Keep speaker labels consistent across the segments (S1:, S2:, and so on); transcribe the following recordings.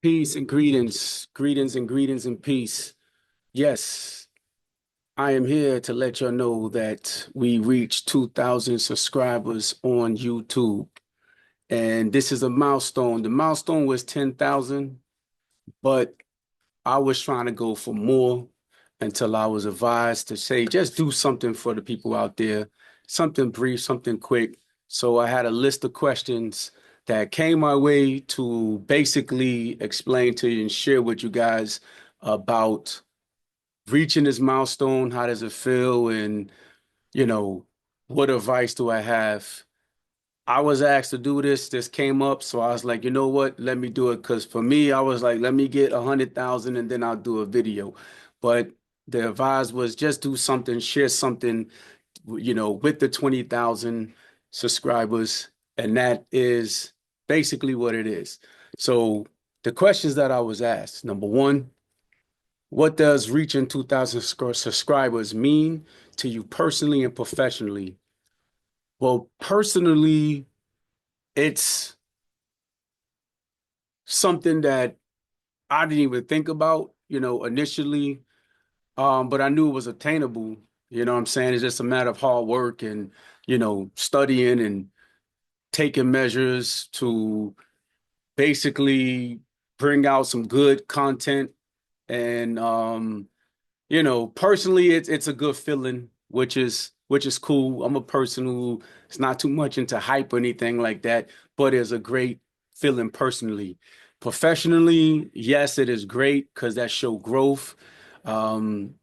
S1: Peace and greetings, greetings and peace. Yes, I am here to let you know that we reached 2,000 subscribers on YouTube. And this is a milestone. The milestone was 10,000, but I was trying to go for more until I was advised to say, just do something for the people out there, something brief, something quick. So I had a list of questions that came my way to basically explain to you and share with you guys about reaching this milestone. How does it feel? And, you know, what advice do I have? I was asked to do this. This came up, so I was like, you know what? Let me do it. Because for me, I was like, let me get 100,000 and then I'll do a video. But the advice was just do something, share something, with the 20,000 subscribers, and that is basically what it is. So the questions that I was asked: number one, what does reaching 2,000 subscribers mean to you personally and professionally? Well, personally, it's something that I didn't even think about, initially, but I knew it was attainable. You know what I'm saying? It's just a matter of hard work and, studying and taking measures to basically bring out some good content. And personally, it's a good feeling, which is cool. I'm a person who is not too much into hype or anything like that, but it's a great feeling personally. Professionally, yes, it is great because that show growth. Um,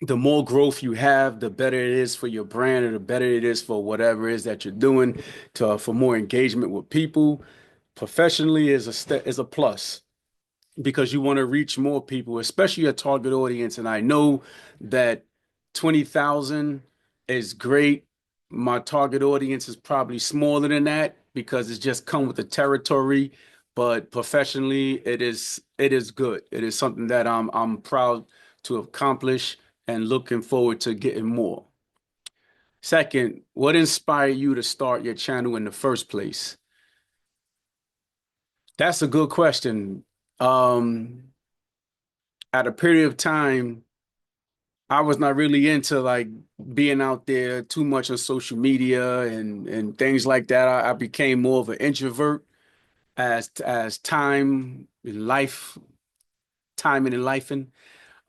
S1: the more growth you have, the better it is for your brand, or the better it is for whatever it is that you're doing for more engagement with people. Professionally is a plus because you want to reach more people, especially your target audience. And I know that 20,000 is great. My target audience is probably smaller than that because it's just come with the territory. But professionally, it is good. It is something that I'm proud to accomplish and looking forward to getting more. Second, what inspired you to start your channel in the first place? That's a good question. Um, at a period of time, I was not really into like being out there too much on social media and things like that. I became more of an introvert as time and life.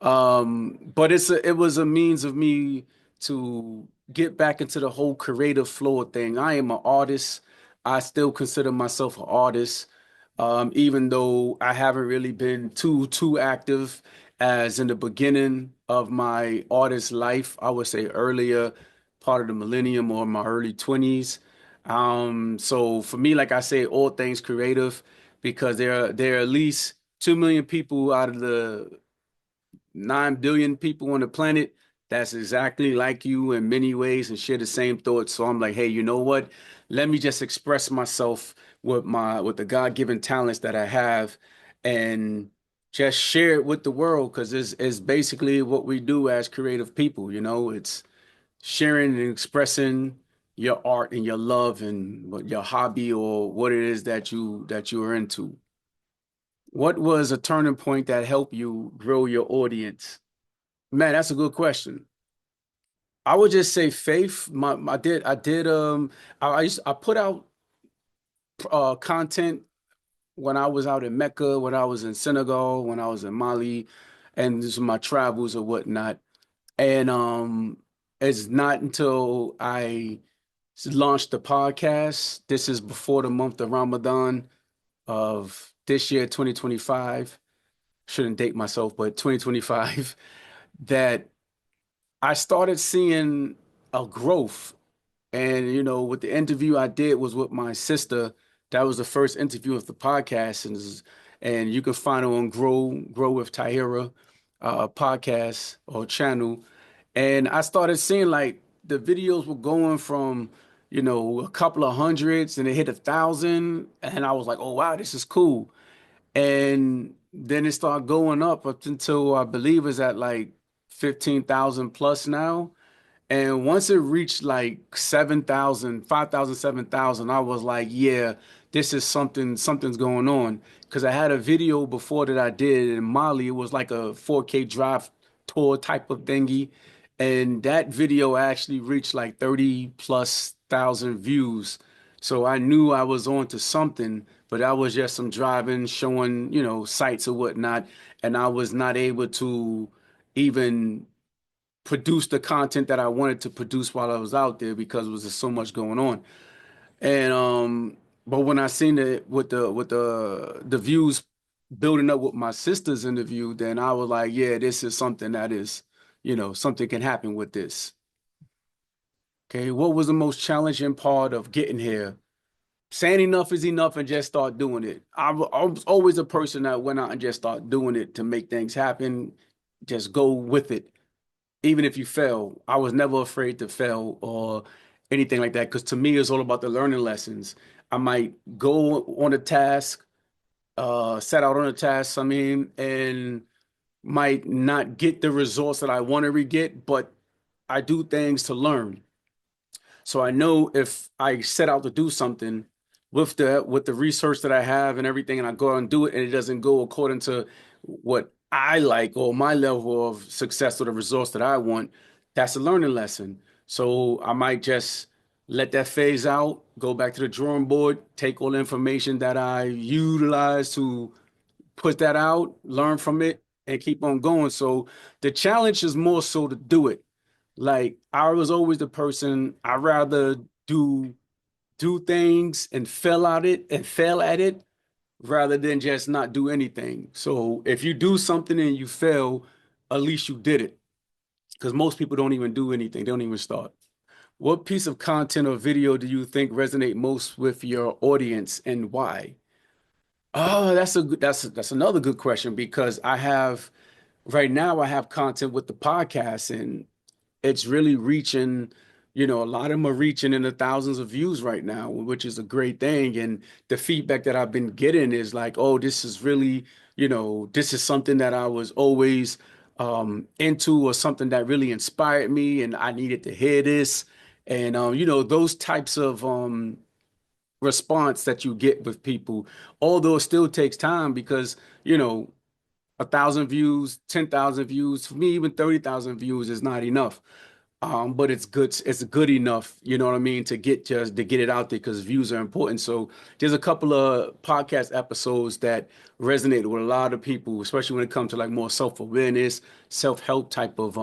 S1: But it was a means of me to get back into the whole creative flow of thing. I am an artist. I still consider myself an artist, even though I haven't really been too active as in the beginning of my artist life. I would say earlier part of the millennium or my early 20s. So for me, like I say, all things creative because there are at least 2 million people out of the 9 billion people on the planet that's exactly like you in many ways and share the same thoughts. So I'm like, hey, you know what? Let me just express myself with the God-given talents that I have and just share it with the world because it's basically what we do as creative people, it's sharing and expressing your art and your love and your hobby or what it is that you are into. What was a turning point that helped you grow your audience? Man, that's a good question. I would just say faith. I put out content when I was out in Mecca, when I was in Senegal, when I was in Mali, and this is my travels or whatnot. And it's not until I launched the podcast. This is before the month of Ramadan of this year, 2025. Shouldn't date myself, but 2025, that I started seeing a growth. And, with the interview I did was with my sister. That was the first interview of the podcast. And you can find it on Grow with Tahira podcast or channel. And I started seeing like the videos were going from, a couple of hundreds and it hit 1,000. And I was like, oh, wow, this is cool. And then it started going up until I believe it's at like 15,000 plus now. And once it reached like 7,000, 5,000, 7,000, I was like, yeah, this is something's going on. Because I had a video before that I did in Mali. It was like a 4K drive tour type of thingy. And that video actually reached like 30 plus thousand views. So I knew I was on to something, but I was just some driving, showing, sights or whatnot. And I was not able to even produce the content that I wanted to produce while I was out there because there was just so much going on. And but when I seen it with the views building up with my sister's interview, then I was like, yeah, this is something that is, something can happen with this. Okay, what was the most challenging part of getting here? Saying enough is enough and just start doing it. I was always a person that went out and just start doing it to make things happen. Just go with it even if you fail. I was never afraid to fail or anything like that because to me, it's all about the learning lessons. I might go on a task, set out on a task, and might not get the results that I want to get, but I do things to learn. So I know if I set out to do something with the research that I have and everything, and I go out and do it, and it doesn't go according to what I like or my level of success or the results that I want, that's a learning lesson. So I might just let that phase out, go back to the drawing board, take all the information that I utilize to put that out, learn from it, and keep on going. So the challenge is more so to do it. Like I was always the person I rather do do things and fail at it rather than just not do anything. So if you do something and you fail, at least you did it. Because most people don't even do anything. They don't even start. What piece of content or video do you think resonate most with your audience and why? Oh, that's another good question because I have right now I have content with the podcast and it's really reaching, a lot of them are reaching in the thousands of views right now, which is a great thing. And the feedback that I've been getting is like, oh, this is really, this is something that I was always into or something that really inspired me and I needed to hear this. And those types of response that you get with people, although it still takes time because, 1,000 views, 10,000 views, for me, even 30,000 views is not enough. But it's good. It's good enough, you know what I mean, to get it out there because views are important. So there's a couple of podcast episodes that resonated with a lot of people, especially when it comes to like more self-awareness, self-help type of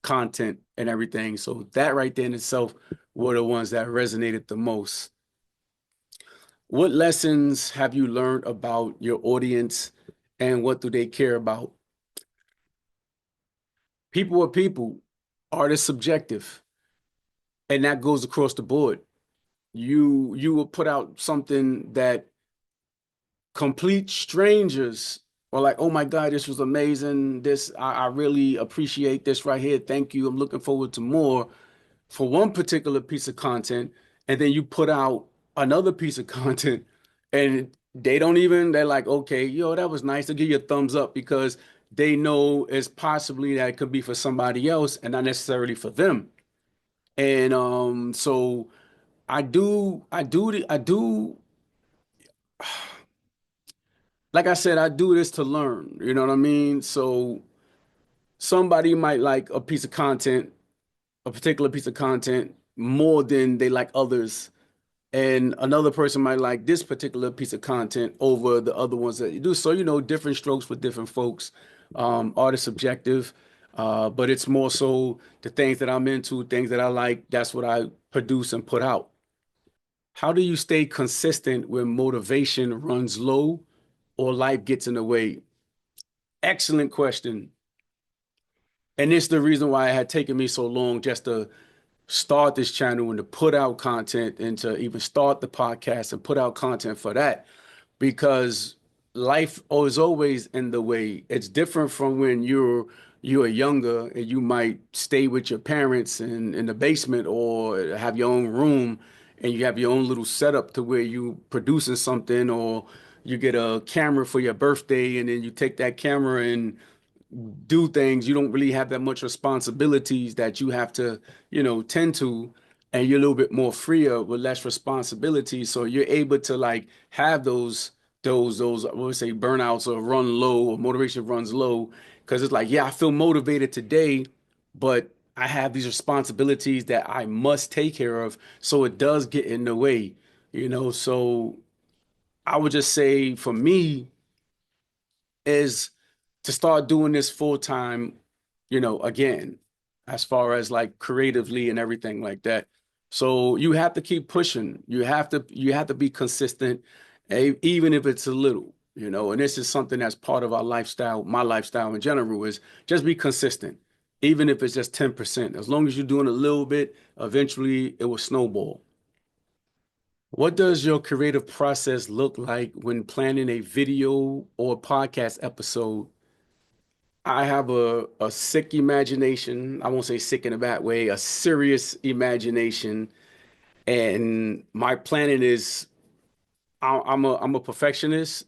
S1: content and everything. So that right there in itself were the ones that resonated the most. What lessons have you learned about your audience and what do they care about? People are people. Art is subjective, and that goes across the board. You will put out something that complete strangers are like, oh my God, this was amazing. I really appreciate this right here. Thank you. I'm looking forward to more for one particular piece of content. And then you put out another piece of content and they're like, okay, yo, that was nice. They'll give you a thumbs up because they know it's possibly that it could be for somebody else and not necessarily for them. And so I do like I said, I do this to learn. You know what I mean? So somebody might like a piece of content, a particular piece of content more than they like others. And another person might like this particular piece of content over the other ones that you do. So, different strokes for different folks. Art is subjective, but it's more so the things that I'm into, things that I like, that's what I produce and put out. How do you stay consistent when motivation runs low or life gets in the way? Excellent question. And it's the reason why it had taken me so long just to start this channel and to put out content and to even start the podcast and put out content for that because life is always in the way. It's different from when you're younger and you might stay with your parents in the basement or have your own room and you have your own little setup to where you producing something or you get a camera for your birthday and then you take that camera and do things, you don't really have that much responsibilities that you have to, tend to, and you're a little bit more freer with less responsibilities. So you're able to like have those what would say burnouts or run low or motivation runs low because it's like, yeah, I feel motivated today, but I have these responsibilities that I must take care of. So it does get in the way. So I would just say for me is to start doing this full time, again, as far as like creatively and everything like that. So you have to keep pushing. You have to be consistent, even if it's a little. And this is something that's part of our lifestyle, my lifestyle in general is just be consistent, even if it's just 10%. As long as you're doing a little bit, eventually it will snowball. What does your creative process look like when planning a video or podcast episode? I have a sick imagination. I won't say sick in a bad way, a serious imagination. And my planning is I'm a perfectionist.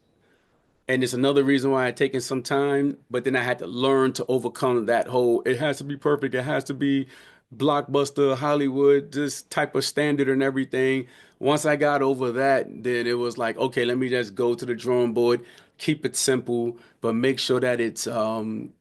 S1: And it's another reason why it taken some time, but then I had to learn to overcome that whole, it has to be perfect, it has to be blockbuster, Hollywood, this type of standard and everything. Once I got over that, then it was like, okay, let me just go to the drawing board, keep it simple, but make sure that it's fun.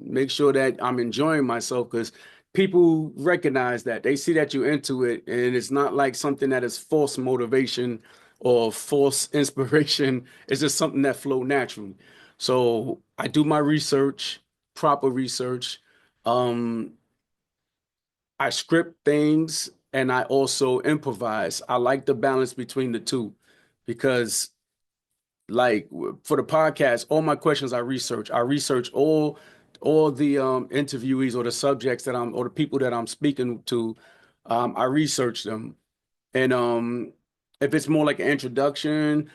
S1: Make sure that I'm enjoying myself because people recognize that. They see that you're into it, and it's not like something that is false motivation or false inspiration. It's just something that flow naturally. So I do my research, proper research. Um, I script things and I also improvise. I like the balance between the two because like for the podcast, all my questions I research. I research all the interviewees or the subjects that I'm or the people that I'm speaking to. I research them. And if it's more like an introduction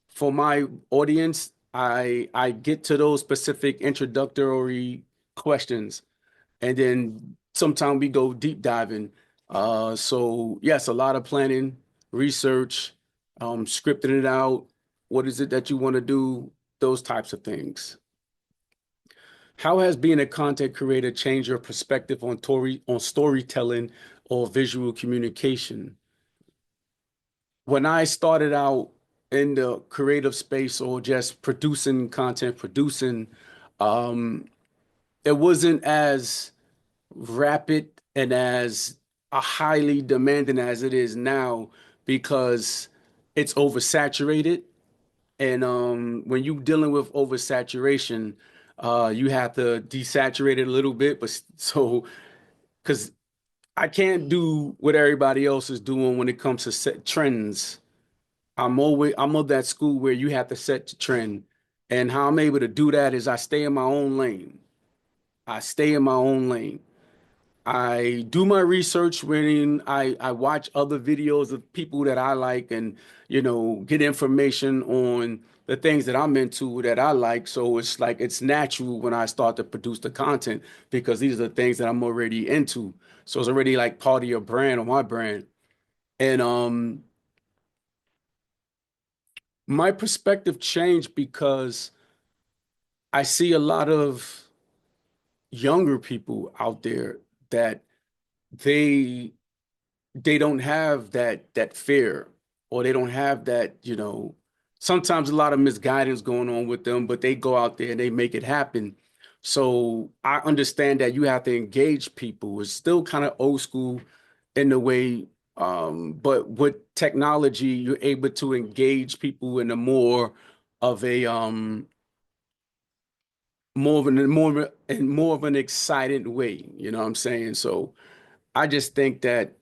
S1: for my audience, I get to those specific introductory questions, and then sometimes we go deep diving. So yes, a lot of planning, research, scripting it out. What is it that you want to do? Those types of things. How has being a content creator changed your perspective on storytelling or visual communication? When I started out in the creative space or just producing content, um, it wasn't as rapid and as a highly demanding as it is now because it's oversaturated. And when you're dealing with oversaturation, you have to desaturate it a little bit. But so, because I can't do what everybody else is doing when it comes to set trends. I'm of that school where you have to set the trend. And how I'm able to do that is I stay in my own lane. I stay in my own lane. I do my research when I watch other videos of people that I like and, get information on the things that I'm into that I like. So it's like it's natural when I start to produce the content because these are the things that I'm already into. So it's already like part of your brand or my brand. And my perspective changed because I see a lot of younger people out there that they they don't have that fear or they don't have that. Sometimes a lot of misguidance going on with them, but they go out there and they make it happen. So I understand that you have to engage people. It's still kind of old school in the way, but with technology, you're able to engage people in a of a more of an excited way. You know what I'm saying? So I just think that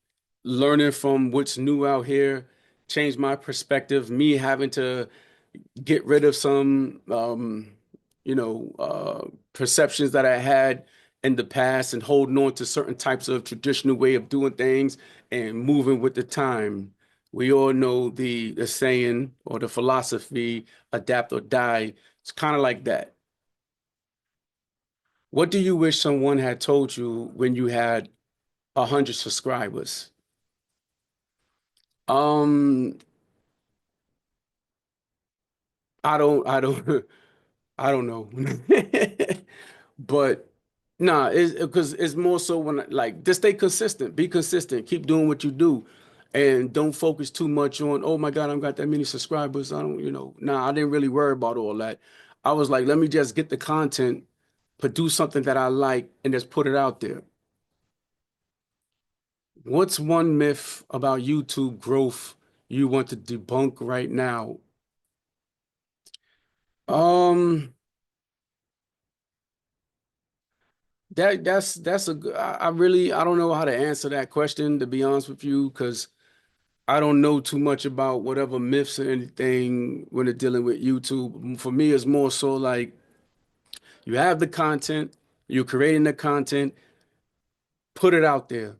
S1: learning from what's new out here changed my perspective. Me having to get rid of some, perceptions that I had in the past and holding on to certain types of traditional way of doing things and moving with the time. We all know the saying or the philosophy, adapt or die. It's kind of like that. What do you wish someone had told you when you had 100 subscribers? Um, I don't I don't know. But nah, it's because it's more so when like just stay consistent, be consistent, keep doing what you do, and don't focus too much on, oh my God, I've got that many subscribers. I don't, nah, I didn't really worry about all that. I was like, let me just get the content, produce something that I like, and just put it out there. What's one myth about YouTube growth you want to debunk right now? Um, that's a good, I really I don't know how to answer that question, to be honest with you, because I don't know too much about whatever myths or anything when it's dealing with YouTube. For me, it's more so like you have the content, you're creating the content, put it out there.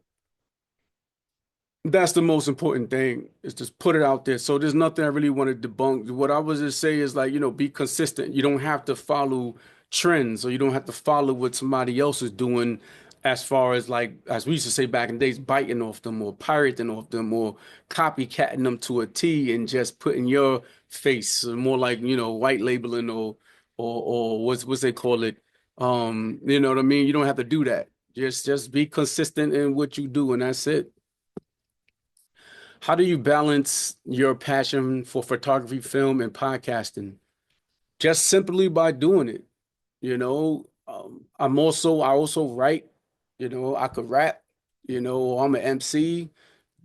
S1: That's the most important thing is just put it out there. So there's nothing I really want to debunk. What I was just say is like, be consistent. You don't have to follow trends or you don't have to follow what somebody else is doing as far as like, as we used to say back in the days, biting off them or pirating off them or copycatting them to a T and just putting your face more like, white labeling or what's they call it. You know what I mean? You don't have to do that. Just be consistent in what you do and that's it. How do you balance your passion for photography, film, and podcasting? Just simply by doing it. I also write, I could rap, I'm an MC.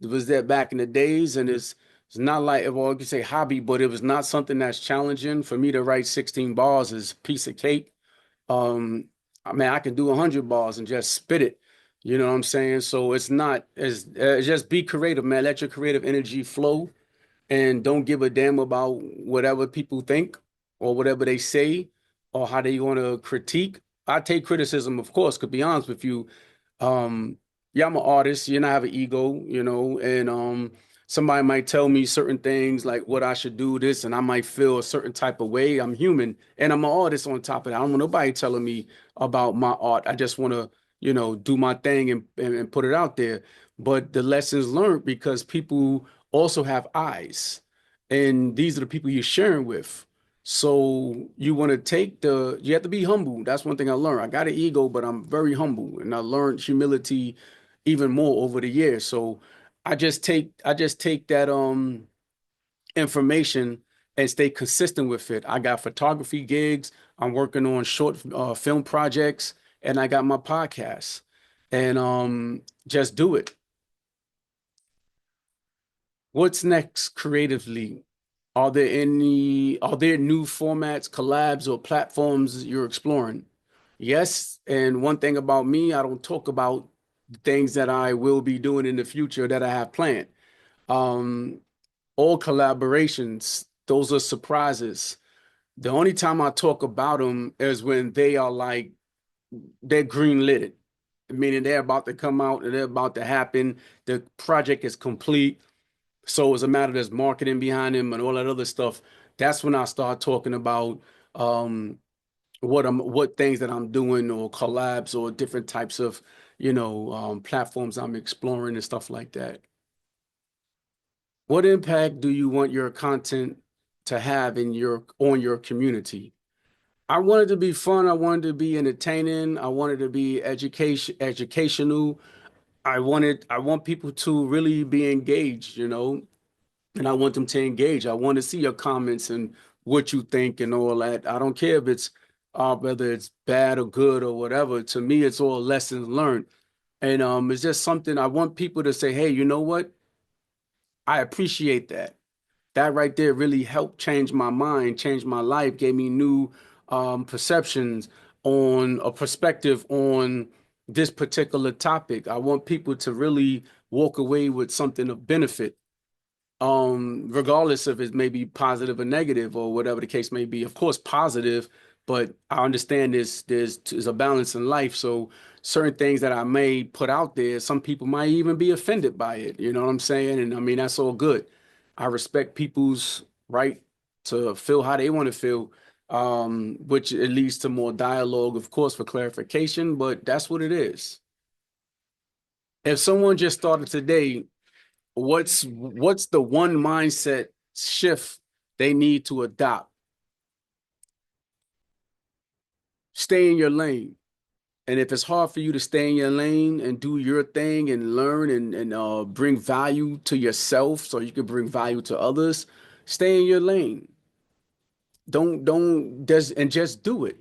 S1: It was that back in the days, and it's not like, well, you could say hobby, but it was not something that's challenging. For me to write 16 bars is a piece of cake. I mean, I can do 100 bars and just spit it. You know what I'm saying? So it's not as just be creative, man. Let your creative energy flow and don't give a damn about whatever people think or whatever they say or how they want to critique. I take criticism, of course, to be honest with you. Um, yeah, I'm an artist, I have an ego, and somebody might tell me certain things like what I should do this, and I might feel a certain type of way. I'm human and I'm an artist on top of that. I don't want nobody telling me about my art. I just want to, do my thing and put it out there. But the lessons learned because people also have eyes, and these are the people you're sharing with. So you have to be humble. That's one thing I learned. I got an ego, but I'm very humble, and I learned humility even more over the years. So I just take that information and stay consistent with it. I got photography gigs. I'm working on short film projects, and I got my podcast, and just do it. What's next creatively? Are there new formats, collabs, or platforms you're exploring? Yes, and one thing about me, I don't talk about the things that I will be doing in the future that I have planned. Um, all collaborations, those are surprises. The only time I talk about them is when they are like they're green lit, meaning they're about to come out and they're about to happen. The project is complete. So it's a matter there's marketing behind them and all that other stuff. That's when I start talking about um, what things that I'm doing or collabs or different types of platforms I'm exploring and stuff like that. What impact do you want your content to have on your community? I want it to be fun. I want it to be entertaining. I want it to be educational. I want people to really be engaged, and I want them to engage. I want to see your comments and what you think and all that. I don't care if it's whether it's bad or good or whatever. To me, it's all lessons learned. And it's just something I want people to say, hey, you know what? I appreciate that. That right there really helped change my mind, change my life, gave me new perceptions on a perspective on this particular topic. I want people to really walk away with something of benefit, regardless if it may be positive or negative or whatever the case may be. Of course, positive, but I understand there's a balance in life. So certain things that I may put out there, some people might even be offended by it. You know what I'm saying? And I mean, that's all good. I respect people's right to feel how they want to feel, which it leads to more dialogue, of course, for clarification, but that's what it is. If someone just started today, what's the one mindset shift they need to adopt? Stay in your lane. And if it's hard for you to stay in your lane and do your thing and learn and bring value to yourself so you can bring value to others, stay in your lane. Don't just do it.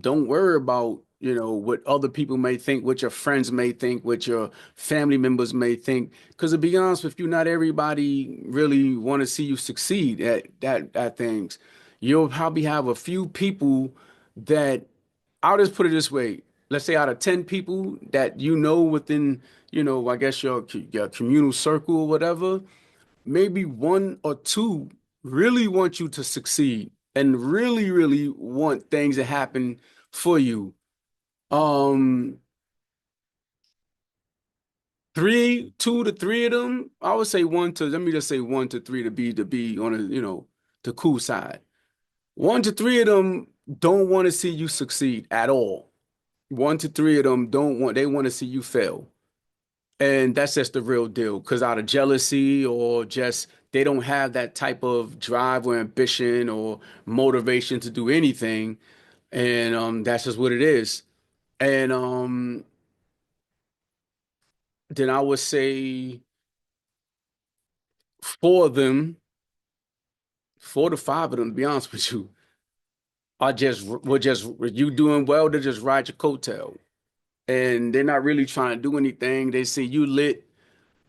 S1: Don't worry about, what other people may think, what your friends may think, what your family members may think. Because to be honest with you, not everybody really want to see you succeed at things. You'll probably have a few people that, I'll just put it this way. Let's say out of 10 people that within, I guess your communal circle or whatever, maybe one or two really want you to succeed and really, really want things to happen for you. Um, two to three of them, I would say let me just say one to three to be on the cool side. One to three of them don't want to see you succeed at all. One to three of them they want to see you fail. And that's just the real deal. Because out of jealousy or just they don't have that type of drive or ambition or motivation to do anything. And that's just what it is. And then I would say four of them, 4 to 5 of them, to be honest with you, are just were just you doing well to just ride your coattail. And they're not really trying to do anything. They see you lit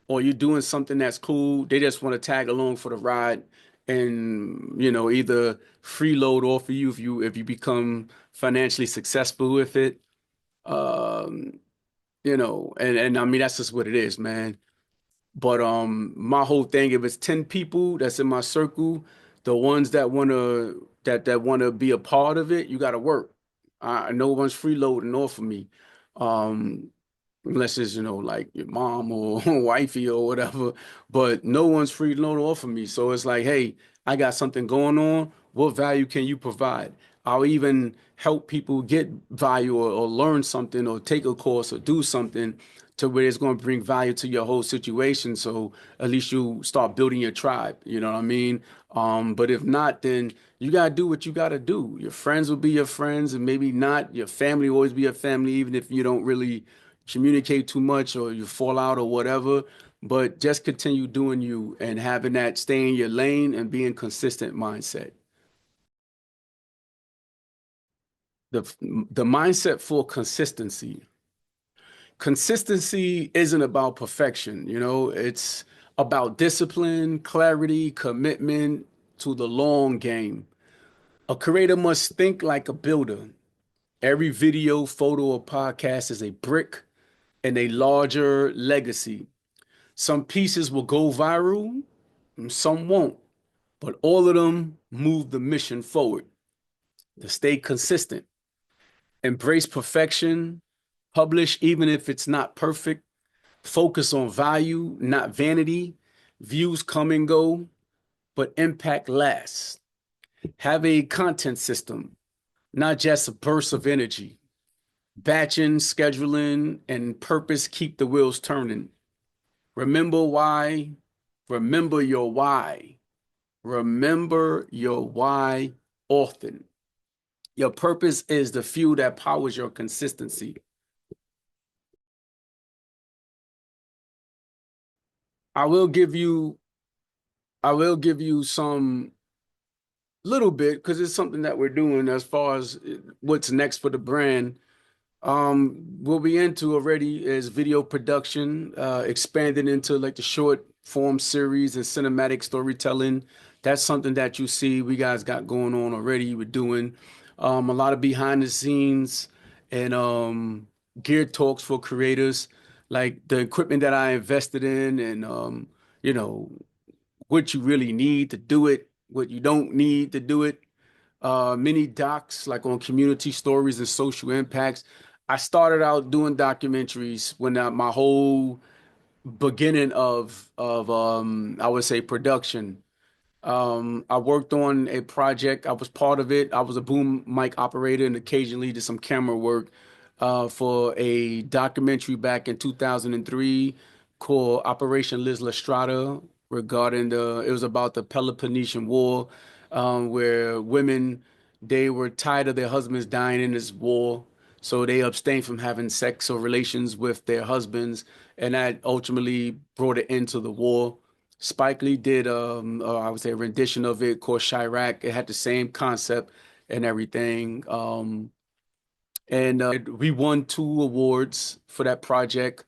S1: or you're doing something that's cool, they just want to tag along for the ride and either freeload off of you if you become financially successful with it. Um, and I mean that's just what it is, man. But my whole thing, if it's 10 people that's in my circle, the ones that wanna be a part of it, you gotta work. No one's freeloading off of me. Um, unless it's like your mom or wifey or whatever, but no one's free to loan off of me. So it's like, hey, I got something going on, what value can you provide? I'll even help people get value or learn something or take a course or do something to where it's going to bring value to your whole situation, so at least you start building your tribe, you know what I mean? But if not, then you got to do what you got to do. Your friends will be your friends and maybe not. Your family will always be your family, even if you don't really communicate too much or you fall out or whatever. But just continue doing you and having that stay in your lane and being consistent mindset. The the mindset for consistency. Consistency isn't about perfection, it's about discipline, clarity, commitment to the long game. A creator must think like a builder. Every video, photo, or podcast is a brick in a larger legacy. Some pieces will go viral, and some won't, but all of them move the mission forward. To stay consistent, embrace perfection, publish even if it's not perfect, focus on value, not vanity. Views come and go, but impact lasts. Have a content system, not just a burst of energy. Batching, scheduling, and purpose keep the wheels turning. Remember why. Remember your why. Remember your why often. Your purpose is the fuel that powers your consistency. I will give you, I will give you some little bit because it's something that we're doing as far as what's next for the brand. What we into already is video production, expanding into like the short form series and cinematic storytelling. That's something that you see we guys got going on already. We're doing a lot of behind the scenes and gear talks for creators, like the equipment that I invested in and you know, what you really need to do it, what you don't need to do it, mini docs like on community stories and social impacts. I started out doing documentaries when my whole beginning of I would say production. I worked on a project. I was part of it. I was a boom mic operator and occasionally did some camera work for a documentary back in 2003 called Operation Liz Lestrada regarding it was about the Peloponnesian War, where women They were tired of their husbands dying in this war, so they abstained from having sex or relations with their husbands, and that ultimately brought an end to the war. Spike Lee did, I would say, a rendition of it called Chirac. It had the same concept and everything. And we won 2 awards for that project,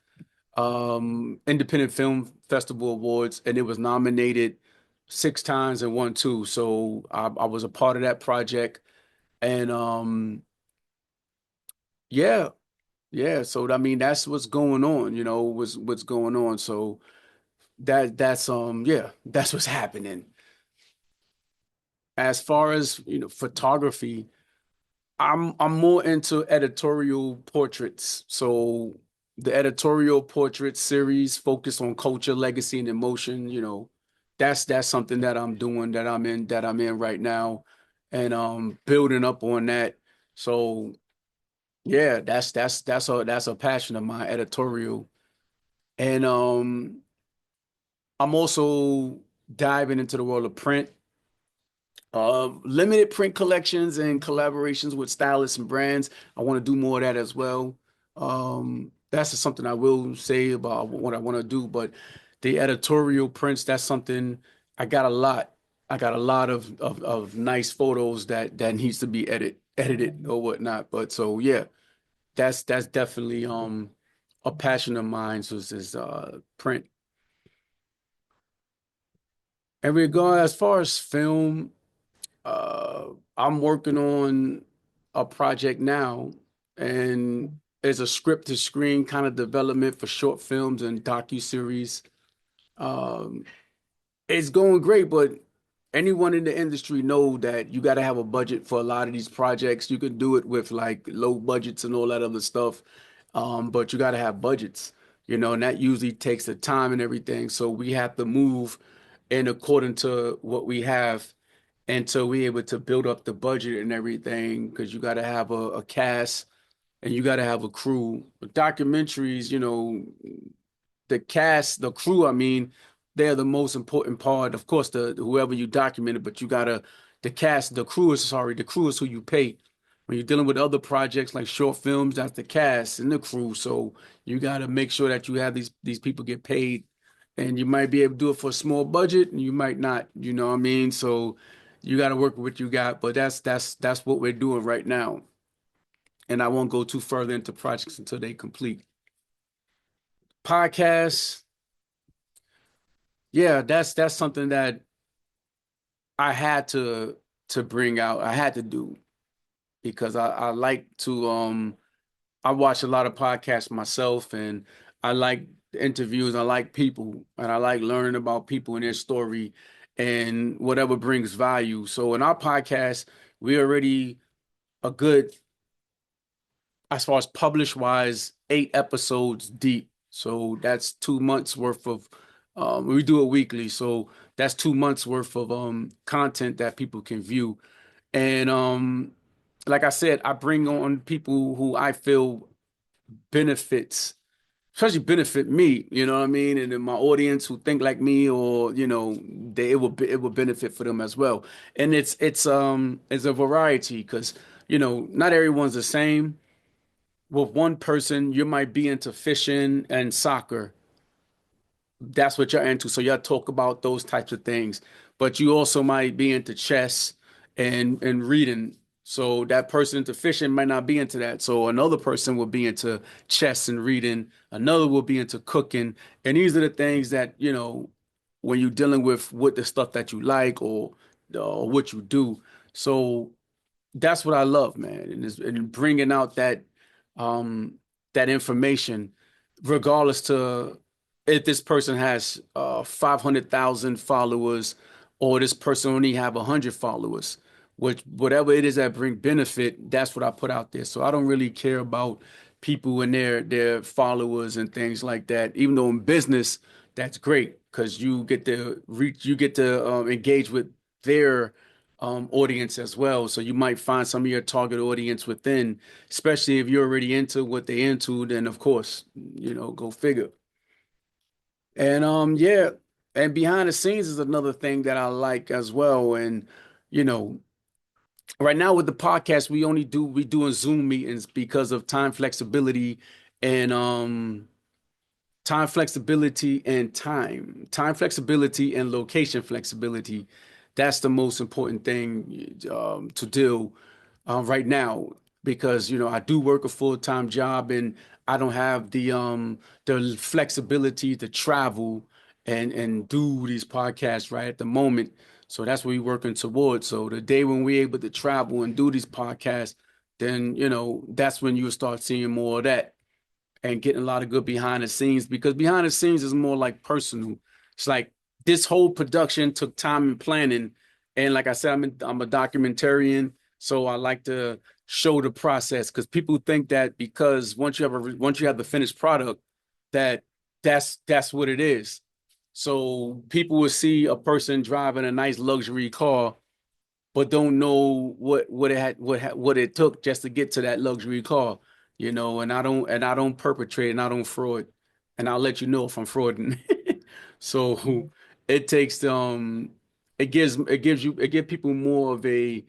S1: Independent Film Festival Awards, and it was nominated 6 times and won 2. So I was a part of that project. And yeah, yeah. So I mean, that's what's going on, what's going on. So that's yeah, that's what's happening. As far as, photography, I'm more into editorial portraits. So the editorial portrait series focus on culture, legacy, and emotion, that's something that I'm doing, that I'm in right now, and building up on that. So yeah, that's a passion of mine, editorial. And I'm also diving into the world of print, limited print collections and collaborations with stylists and brands. I want to do more of that as well. That's just something I will say about what I want to do, but the editorial prints, that's something I got a lot. I got a lot of nice photos that needs to be edited or whatnot. But so yeah, that's definitely a passion of mine, so is print. And we go as far as film, I'm working on a project now, and it's a script to screen kind of development for short films and docuseries. Um, it's going great, but anyone in the industry know that you got to have a budget for a lot of these projects. You can do it with like low budgets and all that other stuff, but you got to have budgets, and that usually takes the time and everything. So we have to move in according to what we have until we're able to build up the budget and everything, because you got to have a cast and you got to have a crew. Documentaries, the cast, the crew, I mean, they're the most important part. Of course, the whoever you documented, but you gotta the crew is who you pay. When you're dealing with other projects like short films, that's the cast and the crew. So you gotta make sure that you have these people get paid. And you might be able to do it for a small budget and you might not, you know what I mean? So you gotta work with what you got, but that's what we're doing right now. And I won't go too further into projects until they complete. Podcasts, yeah, that's something that I had to bring out. I had to do because I like to I watch a lot of podcasts myself, and I like interviews. I like people, and I like learning about people and their story and whatever brings value. So in our podcast, we already a good, as far as published wise, 8 episodes deep. So that's 2 months worth of we do it weekly. So that's 2 months worth of content that people can view. And like I said, I bring on people who I feel benefits, especially benefit me, you know what I mean? And then my audience who think like me, or it will benefit for them as well. And it's a variety, because not everyone's the same. With one person, you might be into fishing and soccer. That's what you're into. So y'all talk about those types of things. But you also might be into chess and reading. So that person into fishing might not be into that. So another person will be into chess and reading. Another will be into cooking. And these are the things that, when you're dealing with the stuff that you like, or what you do. So that's what I love, man, and bringing out um that information, regardless to if this person has 500,000 followers or this person only have 100 followers, which whatever it is that bring benefit, that's what I put out there. So I don't really care about people and their followers and things like that. Even though in business, that's great because you get to reach, you get to engage with their audience as well. So you might find some of your target audience within, especially if you're already into what they're into, then of course, go figure. And yeah, and behind the scenes is another thing that I like as well. And you know, Right now with the podcast, we doing Zoom meetings because of and time flexibility and location flexibility. That's the most important thing to do right now because I do work a full-time job and I don't have the flexibility to travel and do these podcasts right at the moment. So that's what we're working towards. So the day when we're able to travel and do these podcasts, then that's when you'll start seeing more of that and getting a lot of good behind the scenes because behind the scenes is more like personal. It's like this whole production took time and planning. And like I said, I'm a documentarian, so I like to show the process because people think that because once you have the finished product, that that's what it is. So people will see a person driving a nice luxury car but don't know what it took just to get to that luxury car, and I don't perpetrate and I don't fraud, and I'll let you know if I'm frauding. So it takes it gives people more of a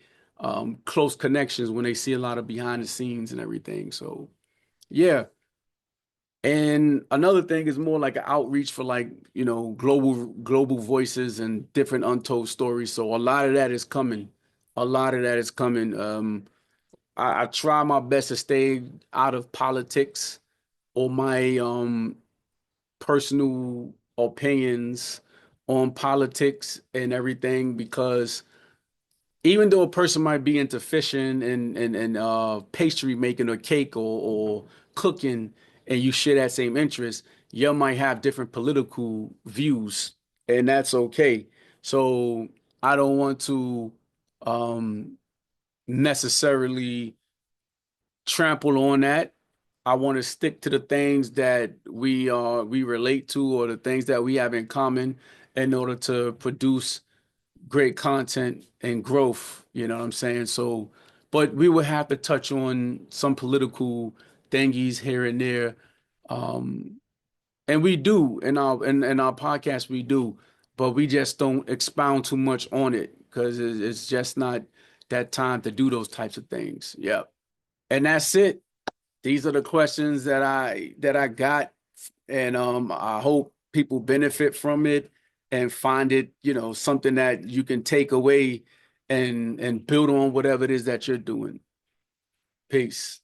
S1: close connections when they see a lot of behind the scenes and everything. So yeah. And another thing is more like an outreach for like, global voices and different untold stories. So a lot of that is coming. A lot of that is coming. I try my best to stay out of politics or my personal opinions on politics and everything because even though a person might be into fishing and pastry making or cake or cooking and you share that same interest, you might have different political views, and that's okay. So I don't want to um, necessarily trample on that. I want to stick to the things that we relate to or the things that we have in common in order to produce great content and growth, you know what I'm saying? So, but we would have to touch on some political thingies here and there. Um, and we do in our podcast, we do, but we just don't expound too much on it because it's just not that time to do those types of things. Yeah. And that's it. These are the questions that I got, and I hope people benefit from it and find it, something that you can take away and build on whatever it is that you're doing. Peace.